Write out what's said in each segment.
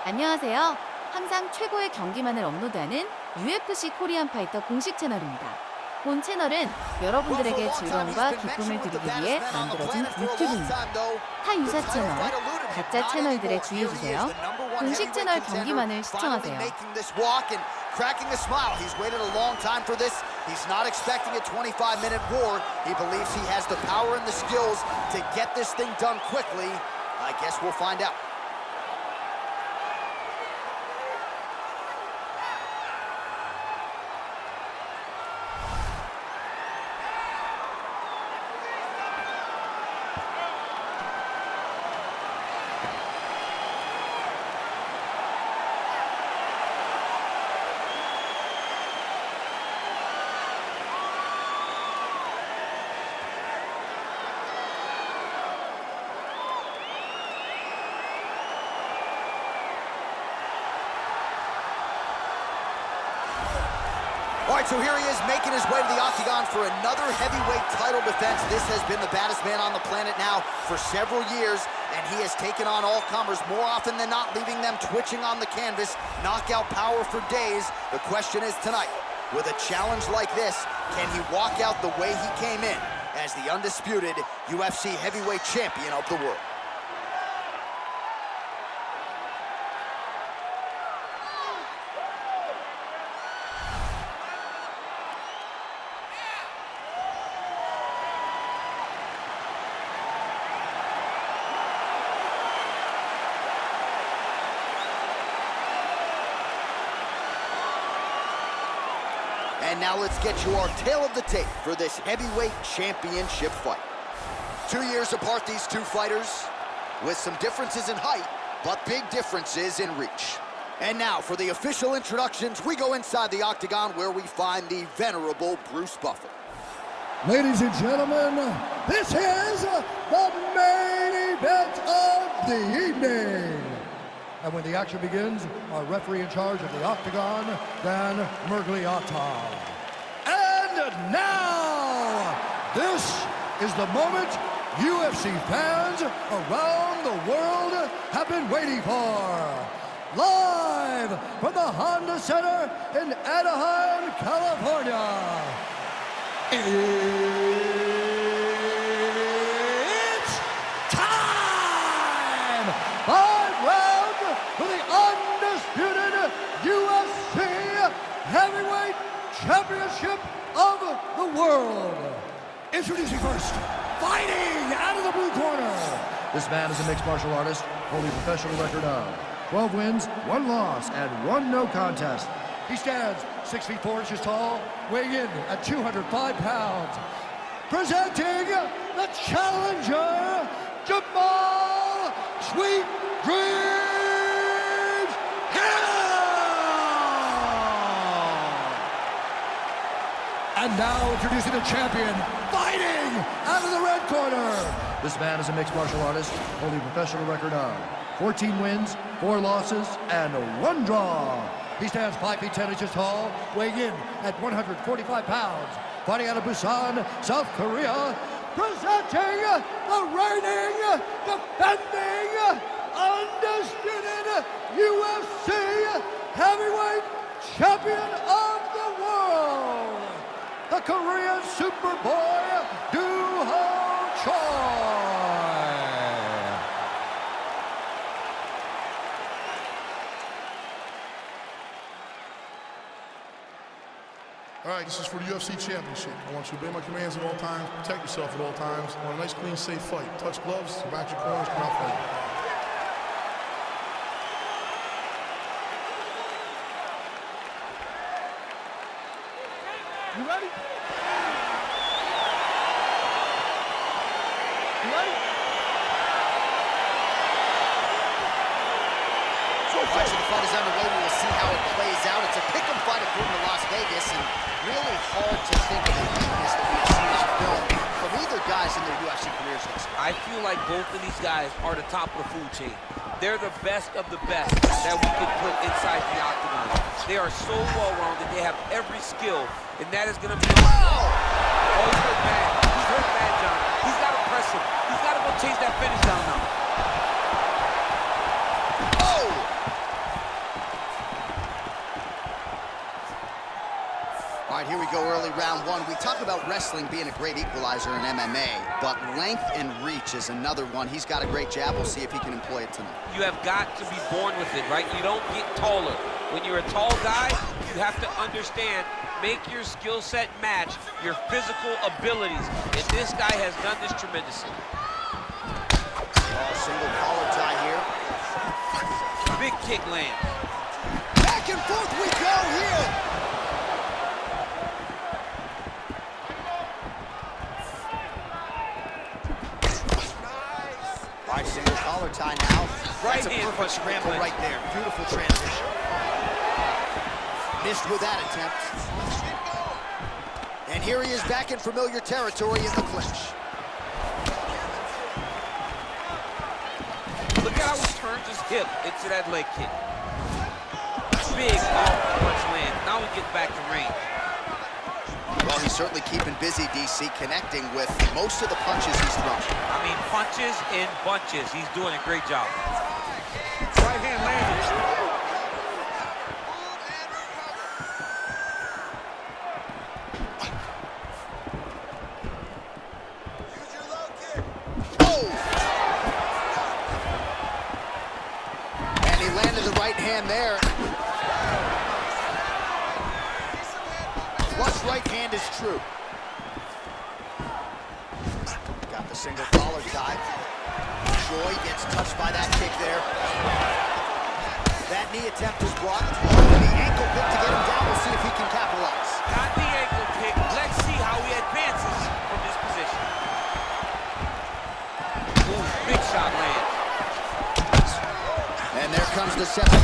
안녕하세요. 항상 최고의 경기만을 업로드하는 UFC 코리안파이터 공식 채널입니다. 본 채널은 여러분들에게 즐거움과 기쁨을 드리기 위해 만들어진 유튜브입니다. 타 유사 채널, 가짜 채널들에 주의해주세요. 공식 채널 경기만을 시청하세요. Cracking a smile. He's waited a long time for this. He's not expecting a 25-minute war. He believes he has the power and the skills to get this thing done quickly. I guess we'll find out. All right, so here he is making his way to the octagon for another heavyweight title defense. This has been the baddest man on the planet now for several years, and he has taken on all comers more often than not, leaving them twitching on the canvas. Knockout power for days. The question is tonight, with a challenge like this, can he walk out the way he came in as the undisputed UFC heavyweight champion of the world? And now let's get you our tale of the tape for this heavyweight championship fight. 2 years apart, these two fighters, with some differences in height, but big differences in reach. And now for the official introductions, we go inside the octagon where we find the venerable Bruce Buffer. Ladies and gentlemen, this is the main event of the evening. And when the action begins, our referee in charge of the octagon, Dan Mergliata. And now, this is the moment UFC fans around the world have been waiting for. Live from the Honda Center in Anaheim, California. It's time! 5 rounds for the undisputed UFC Heavyweight Championship of the world. Introducing first, fighting out of the blue corner. This man is a mixed martial artist, holding a professional record of 12 wins, 1 loss, and 1 no contest. He stands 6 feet 4 inches tall, weighing in at 205 pounds. Presenting the challenger, Jamal Sweet Dreams Hill! And now introducing the champion, fighting out of the red corner. This man is a mixed martial artist, holding a professional record of 14 wins, 4 losses, and 1 draw. He stands 5 feet 10 inches tall, weighing in at 145 pounds. Fighting out of Busan, South Korea, presenting the reigning, defending, undisputed UFC heavyweight champion of the world, the Korean Superboy, Do-Ho Choi. All right, this is for the UFC Championship. I want you to obey my commands at all times, protect yourself at all times. I want a nice, clean, safe fight. Touch gloves, back your corners, come out fighting. You ready? You ready? All right, so the fight is underway. We will see how it plays out. It's a pick-em fight according to Las Vegas, and really hard to think of the weakness that we've seen as a film from either guys in their UFC careers. I feel like both of these guys are the top of the food chain. They're the best of the best that we can put inside the octagon. They are so well-rounded. They have every skill, and that is going to be... Oh, he's hurt bad. He's hurt bad, John. He's got to press him. He's got to go chase that finish down now. Oh! here we go, early round one. We talk about wrestling being a great equalizer in MMA, but length and reach is another one. He's got a great jab. We'll see if he can employ it tonight. You have got to be born with it, right? You don't get taller. When you're a tall guy, you have to understand, make your skill set match your physical abilities. And this guy has done this tremendously. Oh, single collar tie here. Big kick lands. Back and forth we go here. All right, single collar tie now. That's a perfect scramble right there. Beautiful transition. Missed with that attempt. And here he is back in familiar territory in the clinch. Look at how he turns his hip into that leg kick. Big off punch land. Now we get back to range. Well, he's certainly keeping busy, DC, connecting with most of the punches he's thrown. I mean, punches in bunches. He's doing a great job. Right hand landed. And he landed the right hand there. Flush right hand is true. Got the single collar tie. Joy gets touched by that kick there. That knee attempt is blocked. The ankle pick to get him down. We'll see if he can capitalize. Got the ankle pick. Let's see how he advances from this position. Ooh, big shot lands. And there comes the seventh.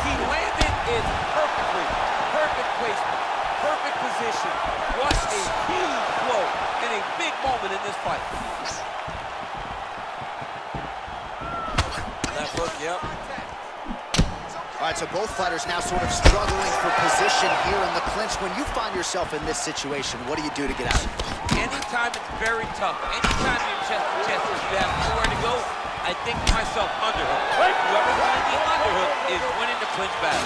He landed it perfectly. Perfect placement. Perfect position. What a huge blow and a big moment in this fight. Left hook, yep. All right, so both fighters now sort of struggling for position here in the clinch. When you find yourself in this situation, what do you do to get out of it? Anytime it's very tough, anytime you're chest to chest and you have nowhere to go, I think to myself, underhook. Whoever's winning the underhook is winning the clinch battle.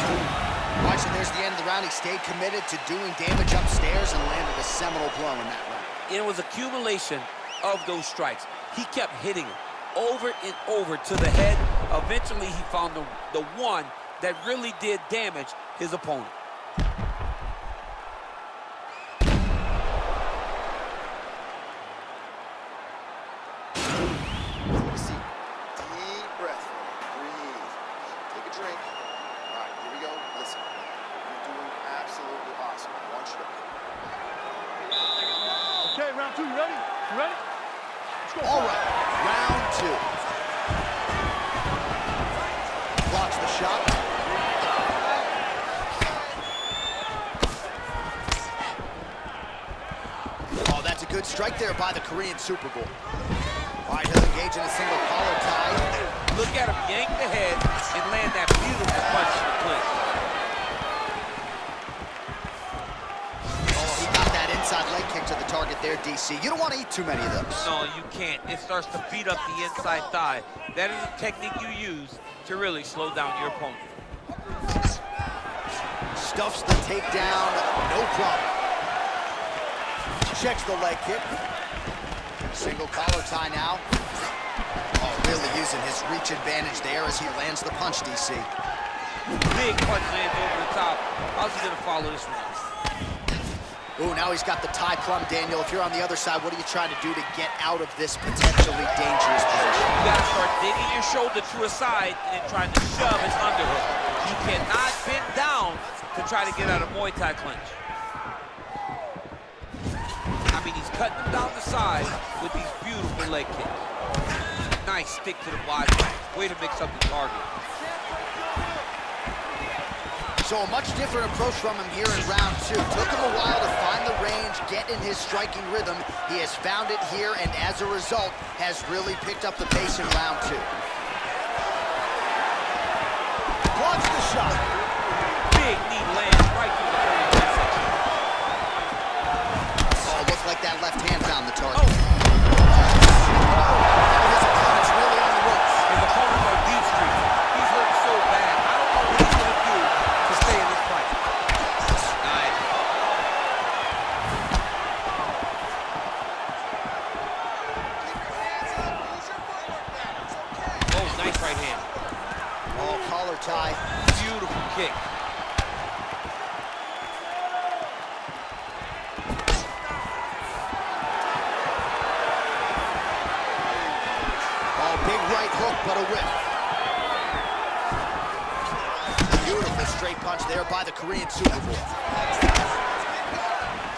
All right, so there's the end of the round. He stayed committed to doing damage upstairs and landed a seminal blow in that round. It was accumulation of those strikes. He kept hitting it over and over to the head. Eventually, he found the one that really did damage his opponent. Deep breath. Breathe. Take a drink. All right, here we go. Listen. You're doing absolutely awesome. I want you to... Okay, round two, you ready? You ready? Let's go. All right, round two. Blocks the shot. Oh, that's a good strike there by the Korean Super Bowl. All right, he'll engage in a single collar tie. Look at him yank the head and land that beautiful punch in the clinch. Oh, he got that inside leg kick to the target there, DC. You don't want to eat too many of those. No, you can't. It starts to beat up the inside thigh. That is a technique you use to really slow down your opponent. Stuffs the takedown, no problem. Checks the leg kick. Single collar tie now. Oh, really using his reach advantage there as he lands the punch, DC. Big punch lands over the top. How's he gonna follow this one? Ooh, now he's got the tie plumb, Daniel. If you're on the other side, what are you trying to do to get out of this potentially dangerous position? You gotta start digging your shoulder to a side and then trying to shove his underhook. You cannot bend down to try to get out of Muay Thai clinch. I mean, he's cutting them down the side with these beautiful leg kicks. Nice stick to the body. Way to mix up the target. So a much different approach from him here in round two. Took him a while to find the range, get in his striking rhythm. He has found it here, and as a result, has really picked up the pace in round two. Blocks the shot. Big knee lands right through the Korean midsection. Oh, looked like that left hand found the target. Oh. His opponent's really on the ropes. His opponent's on deep street. He's hurt so bad. I don't know what he's gonna do to stay in this fight. Oh, collar tie. Beautiful kick. Oh, big right hook, but a whip. Beautiful straight punch there by the Korean Superboy.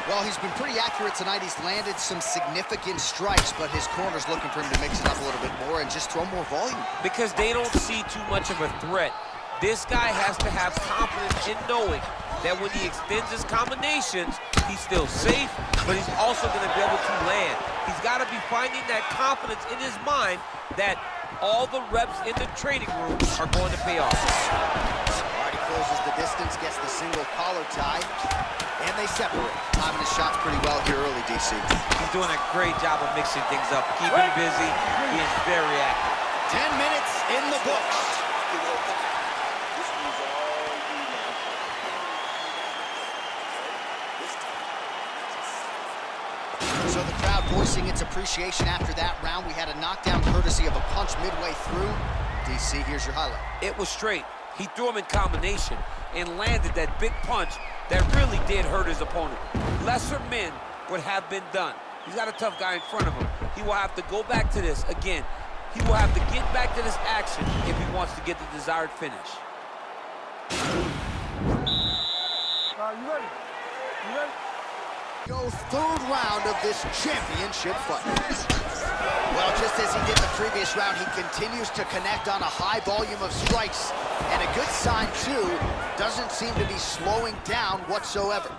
Well, he's been pretty accurate tonight. He's landed some significant strikes, but his corner's looking for him to mix it up a little bit more and just throw more volume. Because they don't see too much of a threat. This guy has to have confidence in knowing that when he extends his combinations, he's still safe, but he's also going to be able to land. He's got to be finding that confidence in his mind that all the reps in the training room are going to pay off. All right, he closes the distance, gets the single collar tie, and they separate. Timing his shots pretty well here early, DC. He's doing a great job of mixing things up, keeping busy, being very active. 10 minutes in the books. So the crowd voicing its appreciation after that round. We had a knockdown courtesy of a punch midway through. DC, here's your highlight. It was straight. He threw him in combination and landed that big punch that really did hurt his opponent. Lesser men would have been done. He's got a tough guy in front of him. He will have to go back to this again. He will have to get back to this action if he wants to get the desired finish. You ready? You ready? Go third round of this championship fight. Well, just as he did the previous round, he continues to connect on a high volume of strikes. And a good sign, too, doesn't seem to be slowing down whatsoever. This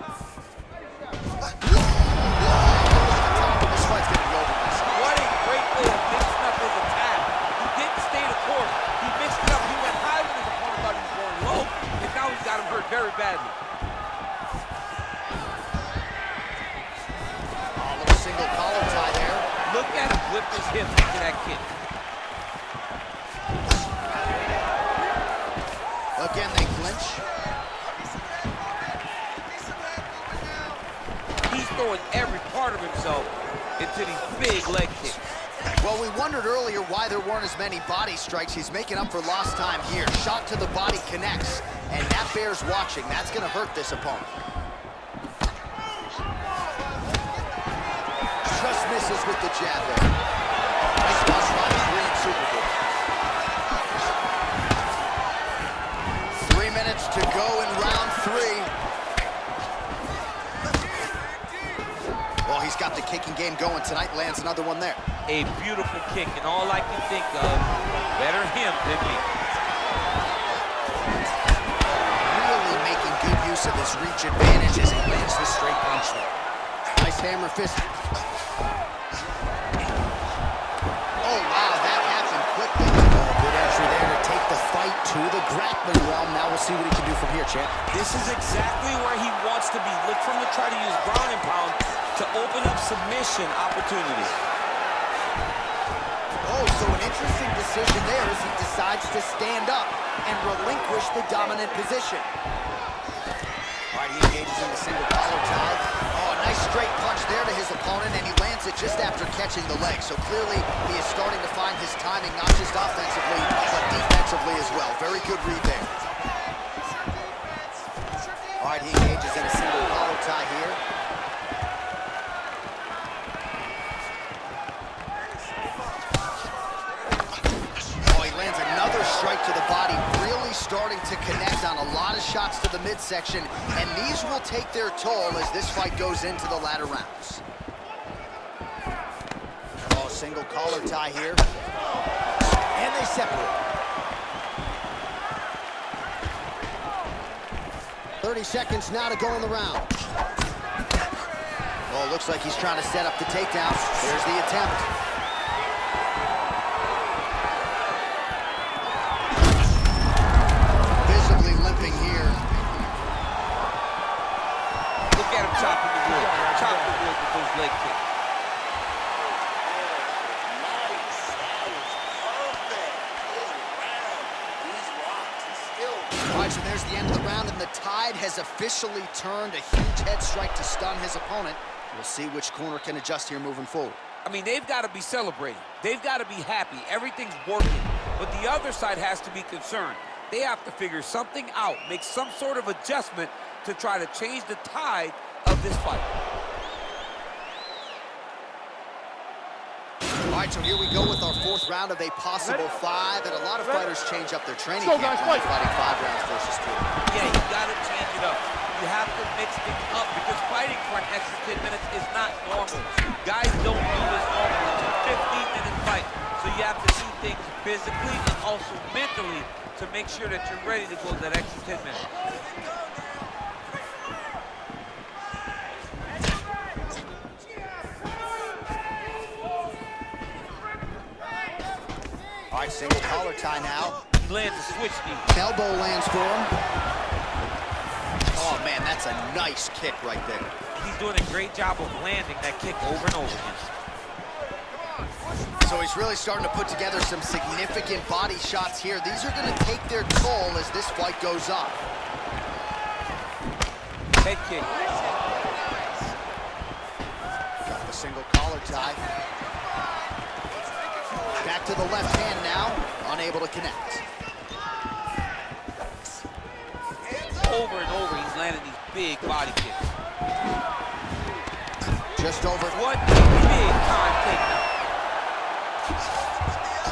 fight's going to be over. What a great way of mixing up his attack. He didn't stay the course. He mixed it up. He went high when his opponent thought he was going low. And now he's got him hurt very badly. Single collar tie there. Look at him whip his hip into that kick. Again, they clinch. He's throwing every part of himself into these big leg kicks. Well, we wondered earlier why there weren't as many body strikes. He's making up for lost time here. Shot to the body connects, and that bears watching. That's going to hurt this opponent. Just misses with the jab there. Nice punch by the Korean Superboy. 3 minutes to go in round 3. Well, he's got the kicking game going tonight. Lands another one there. A beautiful kick, and all I can think of, better him than me. Really making good use of his reach advantage as he lands the straight punch there. Nice hammer fist. Oh, wow, that happened quickly. Good entry there to take the fight to the grappling realm. Now we'll see what he can do from here, champ. This is exactly where he wants to be. Look for him to try to use ground and pound to open up submission opportunities. Oh, so an interesting decision there as he decides to stand up and relinquish the dominant position. All right, he engages in the single collar tie. Oh, a nice straight punch there to his opponent, and he lands it just after catching the leg. So clearly, he is starting to find his timing, not just offensively, but defensively as well. Very good read there. All right, he engages in a single collar tie here. Another strike to the body, really starting to connect on a lot of shots to the midsection, and these will take their toll as this fight goes into the latter rounds. Oh, single collar tie here. And they separate. 30 seconds now to go in the round. Oh, looks like he's trying to set up the takedown. There's the attempt. Limping here. Look at him chopping the wood. Chop the wood with those leg kicks. All right, so there's the end of the round, and the tide has officially turned. A huge head strike to stun his opponent. We'll see which corner can adjust here moving forward. I mean, they've got to be celebrating. They've got to be happy. Everything's working. but the other side has to be concerned. They have to figure something out, make some sort of adjustment to try to change the tide of this fight. All right, so here we go with our fourth round of a possible 5, and a lot of fighters change up their training camp when they're fighting 5 rounds versus 3. Yeah, you gotta change it up. You have to mix things up because fighting for an extra 10 minutes is not normal. Guys don't do this normally. It's a 15-minute fight, so you have to do things physically and also mentally to make sure that you're ready to go that extra 10 minutes. All right, single collar tie now. He lands a switch knee. Elbow lands for him. Oh, man, that's a nice kick right there. He's doing a great job of landing that kick over and over again. So he's really starting to put together some significant body shots here. These are going to take their toll as this fight goes on. Head kick. Got the single collar tie. Back to the left hand now, unable to connect. Over and over, he's landing these big body kicks. Just over. What a big time takedown.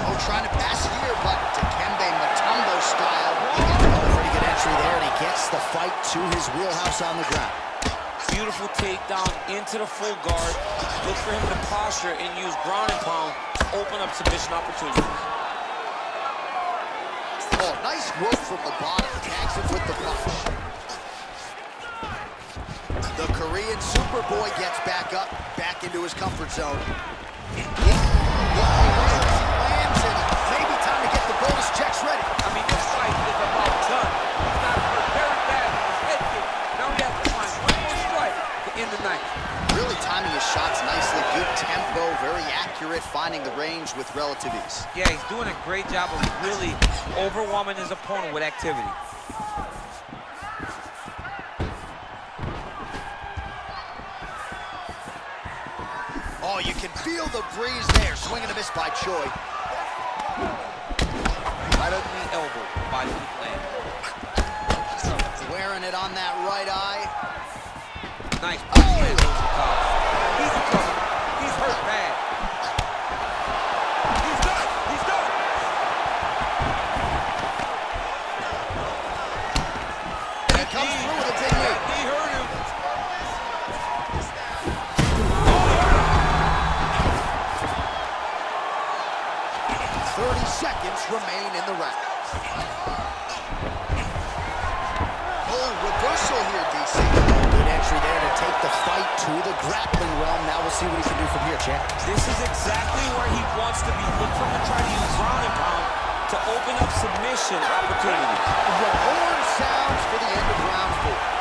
Oh, trying to pass it here, but Dikembe Mutombo style. He gets another pretty good entry there, and he gets the fight to his wheelhouse on the ground. Beautiful takedown into the full guard. Look for him to posture and use ground and pound to open up submission opportunities. Oh, nice work from the bottom. Tags him with the punch. The Korean Superboy gets back up, back into his comfort zone. Lands and maybe time to get the bonus checks ready. I mean, this fight is about done. He's not very bad with his head kick. Now he has to find one more strike to end the night. Really timing his shots nicely. Good tempo, very accurate, finding the range with relative ease. Yeah, he's doing a great job of really overwhelming his opponent with activity. Oh, you can feel the breeze there. Swing and a miss by Choi. Right under the elbow, body kick land. Wearing it on that right eye. Nice. Oh! He's in trouble. He's hurt bad. He's done. He's done. He comes through with a big knee. He hurt him. 30 seconds remain in the round. Oh, reversal here, DC. Good entry there to take the fight to the grappling realm. Now we'll see what he can do from here, champ. This is exactly where he wants to be. Look for him to try to use ground and pound to open up submission opportunities. The horn sounds for the end of round 4.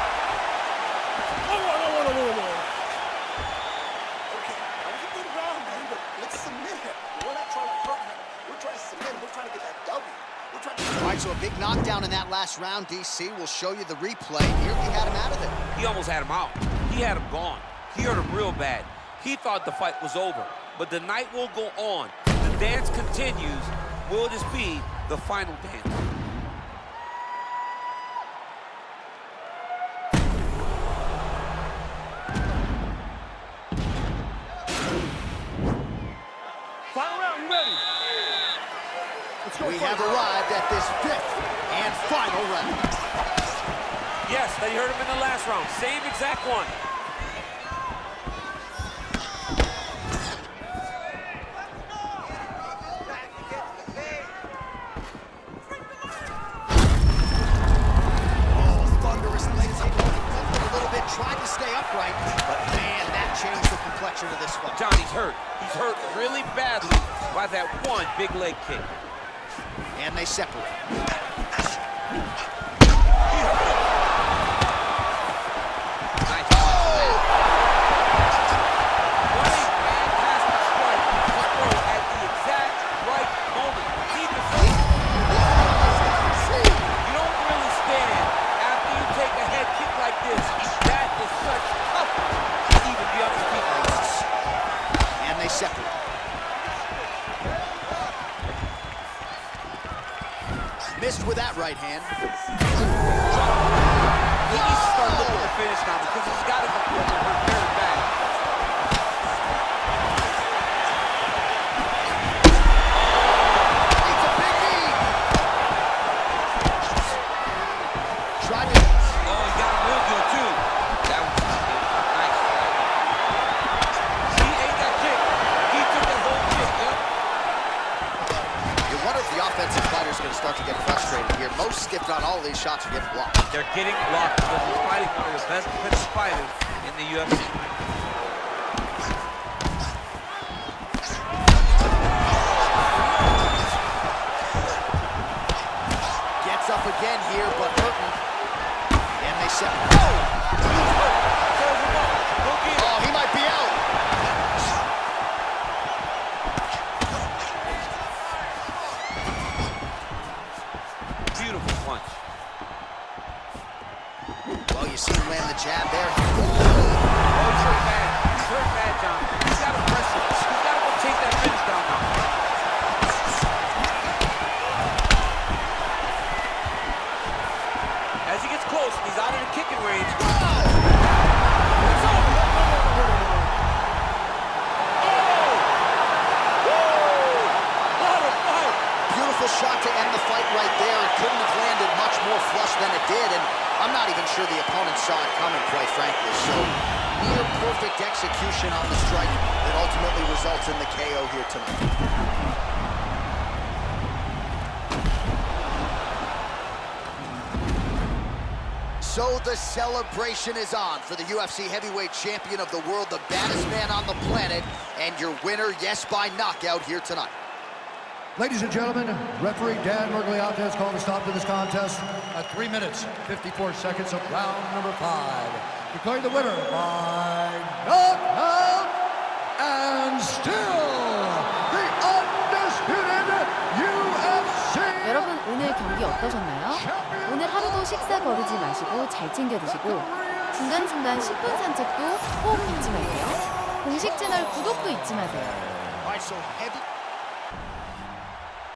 All right, so a big knockdown in that last round, DC. We'll show you the replay. Nearly had him out of there. He almost had him out. He had him gone. He hurt him real bad. He thought the fight was over, but the night will go on. The dance continues. Will this be the final dance? Final round, you ready? Let's go. We have arrived at this 5th and final round. Yes, that you heard him in the last round. Same exact one. Oh, thunderous legs up a little bit. Tried to stay upright, but man, that changed the complexion of this fight. Johnny's hurt. He's hurt really badly by that one big leg kick. And they separate. Missed with that right hand. He needs to start looking to finish now because he's got his opponent hurt very bad. It's a big knee. Tried to... Oh, he got him real good too. That was nice. He ate that kick. He took that whole kick, yep. You wonder if the offensive fighter's going to start to get frustrated here. Most skipped on all these shots are getting blocked. They're getting blocked because he's fighting one of the best defensive fighters in the UFC. Gets up again here, but hurting. And they said, oh! Oh, he might be out. Beautiful punch. Well, you see him land the jab there. Oh, he's hurt bad. He's hurt bad, John. He's got to press him. He's got to go take that finish down now. As he gets close, he's out of the kicking range. Beautiful shot to end the fight right there. It couldn't have landed much more flush than it did, and I'm not even sure the opponent saw it coming, quite frankly. So, near perfect execution on the strike that ultimately results in the KO here tonight. So the celebration is on for the UFC heavyweight champion of the world, the baddest man on the planet, and your winner, yes, by knockout here tonight. Ladies and gentlemen, referee Dan Murgliata has called a stop to this contest at 3 minutes, 54 seconds of round number 5. Declaring the winner by knockout and still the undisputed UFC. 여러분 오늘 경기 어떠셨나요? 오늘 하루도 식사 거르지 마시고 잘 챙겨 드시고 중간중간 10분 산책도 호흡 잊지 마세요. 공식 채널 구독도 잊지 마세요. All right, so heavy.